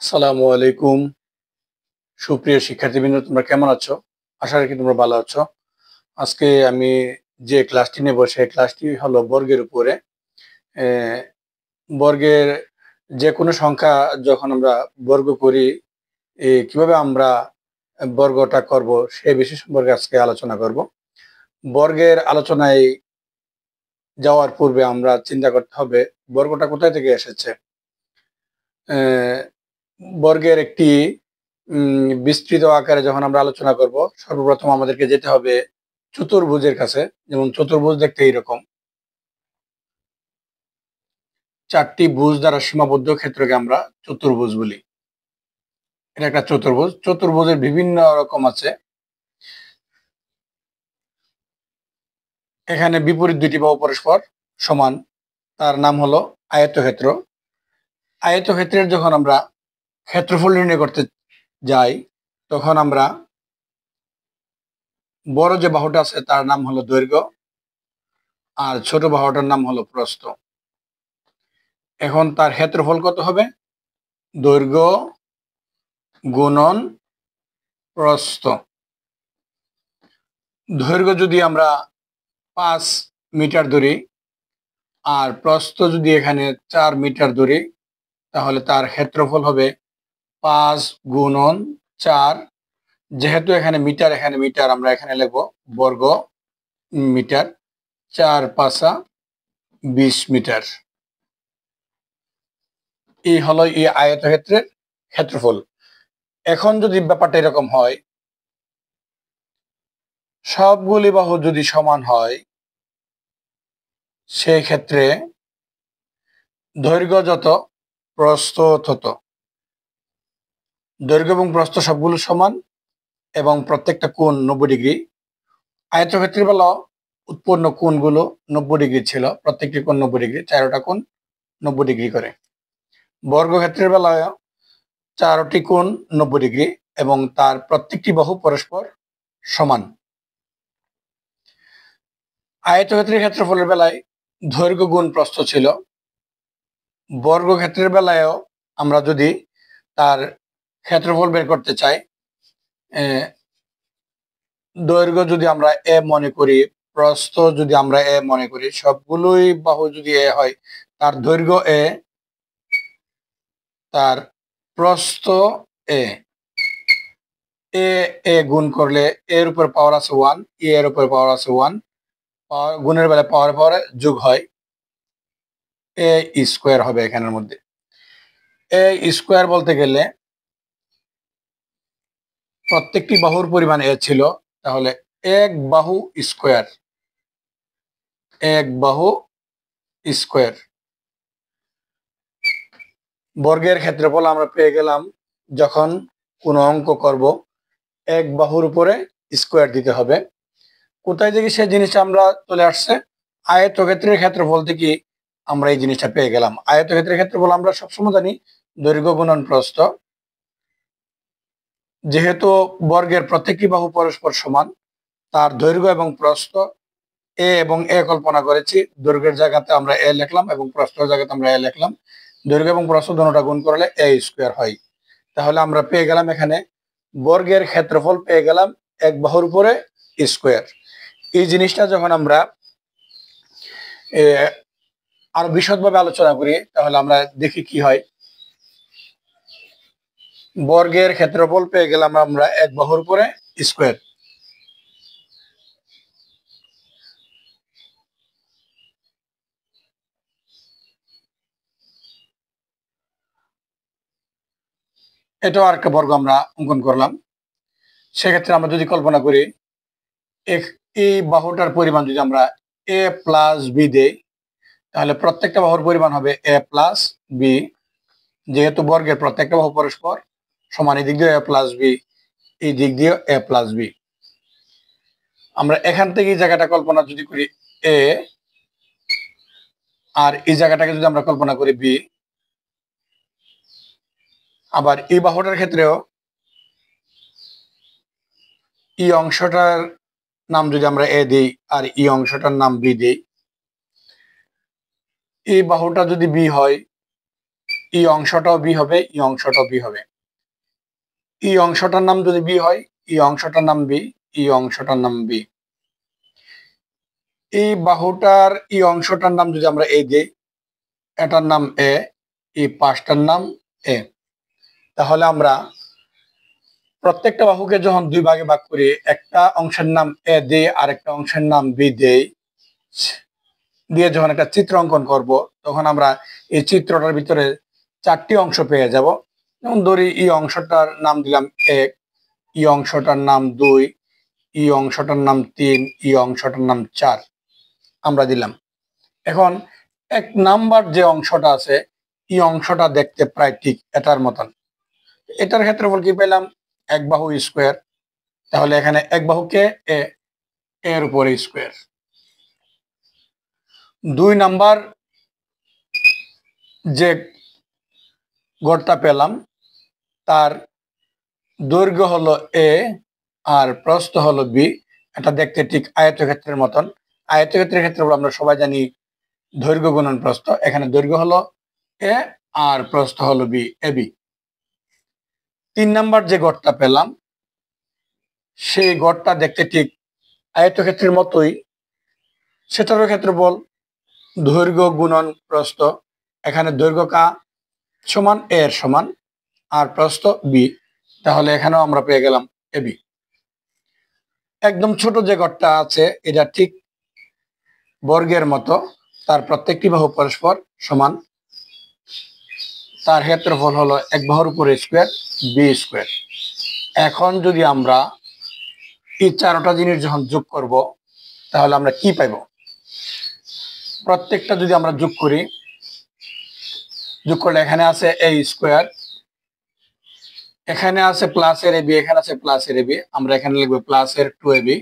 আসসালামু আলাইকুম। সুপ্রিয় শিক্ষার্থীবৃন্দ, তোমরা কেমন আছো? আশা রাখি তোমরা ভালো আছো। আজকে আমি যে ক্লাসটি নেব সেই ক্লাসটি হলো বর্গের উপরে। বর্গের যে কোনো সংখ্যা যখন আমরা বর্গ করি, কিভাবে আমরা বর্গটা করব সেই বিষয় সম্পর্কে আজকে আলোচনা করব। বর্গের আলোচনায় যাওয়ার পূর্বে আমরা চিন্তা করতে হবে বর্গটা কোথায় থেকে এসেছে। বর্গের একটি বিস্তৃত আকারে যখন আমরা আলোচনা করব, সর্বপ্রথম আমাদেরকে যেতে হবে চতুর্ভুজের কাছে। যেমন চতুর্ভুজ দেখতে এইরকম, চারটি ভুজ দ্বারা সীমাবদ্ধ ক্ষেত্রকে আমরা চতুর্ভুজ বলি। এটা একটা চতুর্ভুজ। চতুর্ভুজের বিভিন্ন রকম আছে। এখানে বিপরীত দুইটি বাহু পরস্পর সমান, তার নাম হলো আয়তক্ষেত্র। আয়তক্ষেত্রের যখন আমরা ক্ষেত্রফল নির্ণয় করতে যাই, তখন আমরা বড় যে বাহুটা আছে তার নাম হলো দৈর্ঘ্য, আর ছোট বাহুটার নাম হলো প্রস্থ। এখন তার ক্ষেত্রফল কত হবে? দৈর্ঘ্য গুণন প্রস্থ। দৈর্ঘ্য যদি আমরা 5 মিটার ধরি আর প্রস্থ যদি এখানে 4 মিটার ধরি, তাহলে তার ক্ষেত্রফল হবে 5 গুণন 4। যেহেতু এখানে মিটার, আমরা এখানে লিখব বর্গ মিটার। 4 5 20 মিটার। এই হলো এই আয়তক্ষেত্রের ক্ষেত্রফল। এখন যদি ব্যাপারটা এরকম হয়, সবগুলি বাহু যদি সমান হয়, সেই ক্ষেত্রে দৈর্ঘ্য যত প্রস্থ তত। দৈর্ঘ্য এবং প্রস্থ সবগুলো সমান এবং প্রত্যেকটা কোণ 90 ডিগ্রি। আয়তক্ষেত্রের বেলা উৎপন্ন কোণগুলো 90 ডিগ্রি ছিল, প্রত্যেকটি কোণ 90 ডিগ্রি, 4টা কোণ 90 ডিগ্রি করে। বর্গক্ষেত্রের বেলায় 4টি কোণ 90 ডিগ্রি এবং তার প্রত্যেকটি বাহু পরস্পর সমান। আয়তক্ষেত্রের ক্ষেত্রফলের বেলায় দৈর্ঘ্য গুণ প্রস্থ ছিল। বর্গক্ষেত্রের বেলায়ও আমরা যদি তার ক্ষেত্রফল বের করতে চাই, দৈর্ঘ্য যদি আমরা এ মনে করি, প্রস্থ যদি আমরা এ মনে করি, সবগুলোই বাহু যদি এ হয়, তার দৈর্ঘ্য এ, তার প্রস্থ এ। এ গুণ করলে এর উপর পাওয়ার আছে 1, এর উপর পাওয়ার আছে 1, গুণের বেলায় পাওয়ারে যোগ হয়, এ স্কোয়ার হবে এখানের মধ্যে। এ স্কোয়ার বলতে গেলে প্রত্যেকটি বাহুর পরিমাণ এ ছিল, তাহলে এক বাহু স্কোয়ার, এক বাহু স্কোয়ার। বর্গের ক্ষেত্রফল আমরা পেয়ে গেলাম। যখন কোনো অঙ্ক করব, এক বাহুর উপরে স্কোয়ার দিতে হবে। কোথায় থেকে সেই জিনিসটা আমরা চলে আসছে? আয়তক্ষেত্রের ক্ষেত্রফল থেকে আমরা এই জিনিসটা পেয়ে গেলাম। আয়তক্ষেত্রের ক্ষেত্রফল আমরা সবসময় জানি দৈর্ঘ্য গুণন প্রস্থ। যেহেতু বর্গের প্রত্যেকটি বাহু পরস্পর সমান, তার দৈর্ঘ্য এবং প্রস্থ এ এবং এ কল্পনা করেছি। দৈর্ঘ্যের জায়গাতে আমরা এ লিখলাম এবং প্রস্থের জায়গাতে আমরা এ লিখলাম। দৈর্ঘ্য এবং প্রস্থ দুটোটা গুণ করলে এ স্কোয়ার হয়। তাহলে আমরা পেয়ে গেলাম এখানে বর্গের ক্ষেত্রফল পেয়ে গেলাম এক বাহুর উপরে স্কোয়ার। এই জিনিসটা যখন আমরা আরো বিশদভাবে আলোচনা করি, তাহলে আমরা দেখি কি হয়। বর্গের ক্ষেত্রফল পেয়ে গেলাম আমরা এক বাহুর উপরে স্কোয়ার। এটাও আরেকটা বর্গ আমরা অঙ্কন করলাম। সেক্ষেত্রে আমরা যদি কল্পনা করি, এই বাহুটার পরিমাণ যদি আমরা এ প্লাস বি দেই, তাহলে প্রত্যেকটা বাহুর পরিমাণ হবে এ প্লাস বি। যেহেতু বর্গের প্রত্যেকটা বাহু পরস্পর সমান, এই দিক দিয়ে এ প্লাস বি, এই দিক দিয়ে এ প্লাস বি। আমরা এখান থেকে এই জায়গাটা কল্পনা যদি করি এ, আর এই জায়গাটাকে যদি আমরা কল্পনা করি বি, আবার এই বাহুটার ক্ষেত্রেও এই অংশটার নাম যদি আমরা এ দিই আর এই অংশটার নাম বি দিই, এই বাহুটা যদি বি হয়, এই অংশটাও বি হবে, এই অংশটাও বি হবে। এই অংশটার নাম যদি বি হয়, এই অংশটার নাম বি, এই অংশটার নাম বি। এই বাহুটার এই অংশটার নাম যদি আমরা এ দিই, এটার নাম এ, এই পাশটার নাম এ। তাহলে আমরা প্রত্যেকটা বাহুকে যখন দুই ভাগে ভাগ করি, একটা অংশের নাম এ দিই আর একটা অংশের নাম বি দেই, দিয়ে যখন একটা চিত্র অঙ্কন করব, তখন আমরা এই চিত্রটার ভিতরে চারটি অংশ পেয়ে যাব। যেমন ধরি এই অংশটার নাম দিলাম এক, এই অংশটার নাম দুই, এই অংশটার নাম তিন, এই অংশটার নাম চার আমরা দিলাম। এখন এক নাম্বার যে অংশটা আছে, এই অংশটা দেখতে প্রায় ঠিক এটার মতন। এটার ক্ষেত্রফল কি পেলাম? এক বাহু স্কোয়ার। তাহলে এখানে এক বাহুকে এ, এর উপরে স্কোয়ার। দুই নাম্বার যে গড়টা পেলাম, তার দৈর্ঘ্য হলো এ আর প্রস্থ হলো বি। এটা দেখতে ঠিক আয়তক্ষেত্রের মতন। আয়তক্ষেত্রের ক্ষেত্রে আমরা সবাই জানি দৈর্ঘ্য গুণন প্রস্থ। এখানে দৈর্ঘ্য হলো এ আর প্রস্থ হলো বি, এ বি। তিন নাম্বার যে গড়টা পেলাম, সেই গড়টা দেখতে ঠিক আয়তক্ষেত্রের মতোই। সেটারও ক্ষেত্রফল দৈর্ঘ্য গুণন প্রস্থ। এখানে দৈর্ঘ্য কা সমান এর সমান আর প্রস্থ বি। তাহলে এখানেও আমরা পেয়ে গেলাম এ বি। একদম ছোট যে গড়টা আছে, এটা ঠিক বর্গের মতো, তার প্রত্যেকটি বাহু পরস্পর সমান। তার ক্ষেত্রফল হলো এক বাহুর উপরে স্কোয়ার, বি স্কোয়ার। এখন যদি আমরা এই চারটা জিনিস যখন যোগ করব, তাহলে আমরা কি পাইব? প্রত্যেকটা যদি আমরা যোগ করি, যোগ করলে এখানে আছে এ স্কোয়ার, এখানে আছে প্লাস এর এবি, এখানে আছে প্লাস এর এবি, আমরা এখানে লিখবো প্লাস এর টু এবি।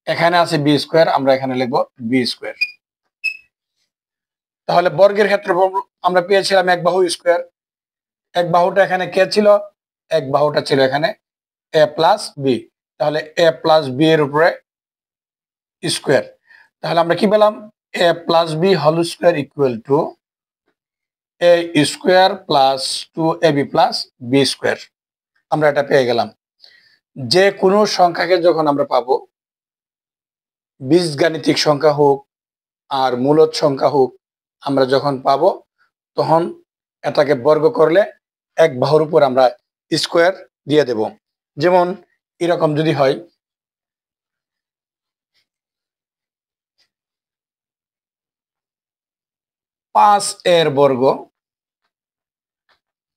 এখানে আছে বি স্কোয়ার, আমরা এখানে লিখবো বি স্কোয়ার। তাহলে বর্গের ক্ষেত্রফল আমরা পেয়েছিলাম এক বাহু স্কোয়ার। এক বাহুটা এখানে কে ছিল? এক বাহুটা ছিল এখানে এ প্লাস বি। তাহলে এ প্লাস বি এর উপরে স্কোয়ার। তাহলে আমরা কি পেলাম? A plus B whole square equal to A square plus two A B plus B square. আমরা এটা পেয়ে গেলাম। যে কোনো সংখ্যাকে যখন আমরা পাবো, বীজগাণিতিক সংখ্যা হোক আর মূলদ সংখ্যা হোক, আমরা যখন পাবো তখন এটাকে বর্গ করলে এক বাহুর উপর আমরা স্কোয়ার দিয়ে দেব। যেমন এরকম যদি হয়, 5 এর বর্গ,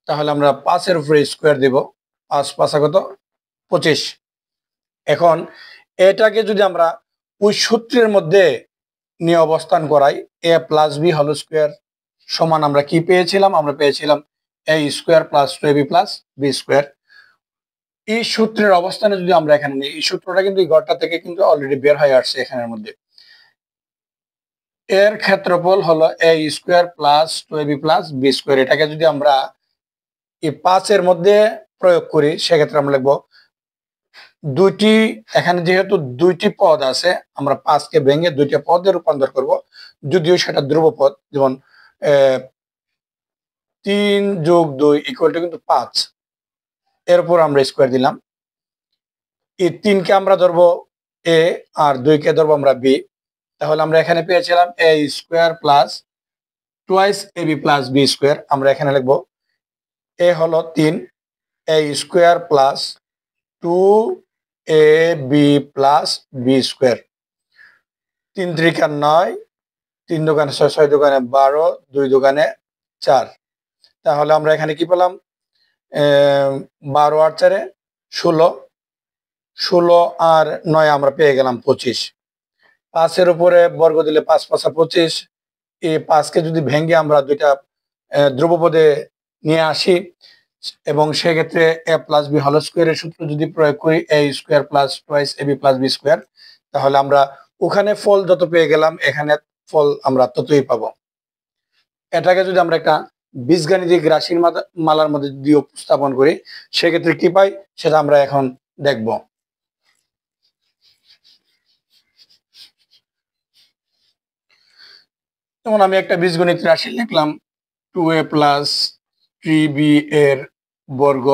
তাহলে আমরা 5 এর উপরে স্কোয়ার দেব। 5 5 কত? 25। এখন এটাকে যদি আমরা ওই সূত্রের মধ্যে নিয়ে অবস্থান করাই, এ প্লাস বি হোল স্কোয়ার সমান আমরা কি পেয়েছিলাম? আমরা পেয়েছিলাম এ square plus two A B plus B square. এই সূত্রের অবস্থানে যদি আমরা এখানে নিই, এই সূত্রটা কিন্তু এই ঘরটা থেকে কিন্তু অলরেডি বের হয়ে আসছে এখানের মধ্যে। এর ক্ষেত্রফল হলো এ square plus two A B plus B square. এটাকে যদি আমরা এই 5 এর মধ্যে প্রয়োগ করি, সেক্ষেত্রে আমরা লিখবো দুইটি, এখানে যেহেতু দুইটি পদ আছে, আমরা 5 কে ভেঙে দুইটা পদে রূপান্তর করব, যদিও সেটা ধ্রুব পদ। যেমন 3 যোগ 2 ইকুয়াল টু কিন্তু 5। এর উপর আমরা স্কোয়ার দিলাম। এই 3 কে আমরা ধরবো এ আর 2 কে ধরবো আমরা বি। তাহলে আমরা এখানে পেয়েছিলাম এ স্কোয়ার প্লাস টুয়াইস এ বি প্লাস বি স্কোয়ার। আমরা এখানে লিখবো এ হলো 3, এ square plus two A B plus B square. 3 3 9, 3 দোকানে 6, 6 দোকানে 12, 2 দোকানে 4। তাহলে আমরা এখানে কি পেলাম? 12 আর 4 16, 16 আর 9 আমরা পেয়ে গেলাম 25। 5 এর উপরে বর্গ দিলে 5 5 25। এই 5 কে যদি ভেঙে আমরা দুইটা ধ্রুবপদে নিয়ে আসি, এবং সেক্ষেত্রে এ প্লাস বি হোল স্কোয়ারের সূত্র যদি প্রয়োগ করি, এ স্কোয়ার প্লাস টুয়াইস এ বি প্লাস বি স্কোয়ার, তাহলে আমরা ওখানে ফল যত পেয়ে গেলাম, এখানে ফল আমরা ততই পাবো। এটাকে যদি আমরা একটা বীজগাণিতিক রাশির মালার মধ্যে যদি উপস্থাপন করি, সেক্ষেত্রে কি পাই সেটা আমরা এখন দেখব। যেমন আমি একটা বীজগণিত রাশি লিখলাম 2a প্লাস 3b এর বর্গ,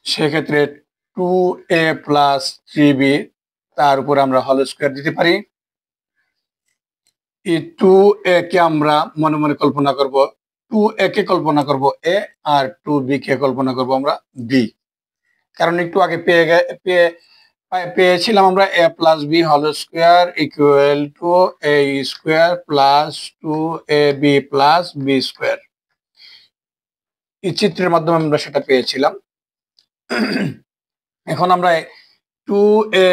সেক্ষেত্রে 2a প্লাস 3b তার উপর আমরা হোল স্কয়ার দিতে পারি। এই 2a কে আমরা মনে মনে কল্পনা করব, 2a কে কল্পনা করব a আর 2b কে কল্পনা করব আমরা b, কারণ একটু আগে পেয়েছিলাম আমরা a plus b whole square equal to a square plus 2ab plus b square. এই চিত্রের মাধ্যমে আমরা সেটা পেয়েছিলাম। এখন আমরা 2a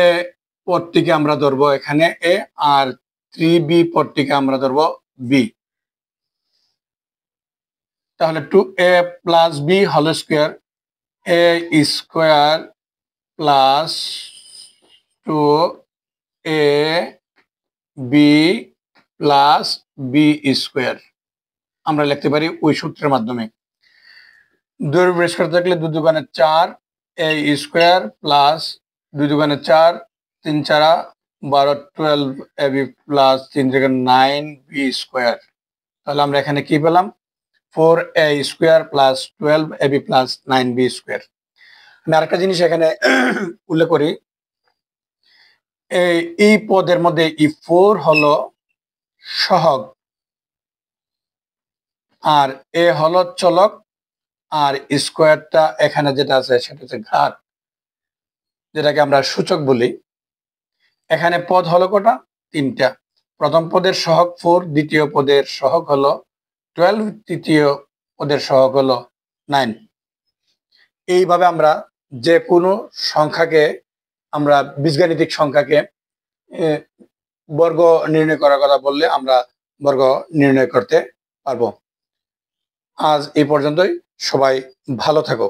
পদটিকে আমরা ধরবো এখানে a আর 3b পদটিকে আমরা ধরবো b। তাহলে 2a plus b whole square a square plus 2ab plus b square আমরা লিখতে পারি ওই সূত্রের মাধ্যমে। 2 বের করতে থাকলে 2 দুগুণে 4 a স্কয়ার প্লাস 2 দুগুণে 4 3 4 12 12ab প্লাস 3 থেকে 9b স্কয়ার। তাহলে আমরা এখানে কি পেলাম 4a square plus 12ab plus 9b square. আমি আরেকটা জিনিস এখানে উল্লেখ করি, এই পদের মধ্যে এই 4 হলো সহগ আর a হলো চলক আর স্কয়ারটা এখানে যেটা আছে সেটা হচ্ছে ঘাত, যেটাকে আমরা সূচক বলি। এখানে পদ হলো কটা 3টা। প্রথম পদের সহগ 4, দ্বিতীয় পদের সহগ হলো 12, তৃতীয় পদের সহগ হলো 9। এইভাবে আমরা যে কোনো সংখ্যাকে, আমরা বীজগাণিতিক সংখ্যাকে বর্গ নির্ণয় করার কথা বললে আমরা বর্গ নির্ণয় করতে পারবো। আজ এই পর্যন্তই, সবাই ভালো থাকো।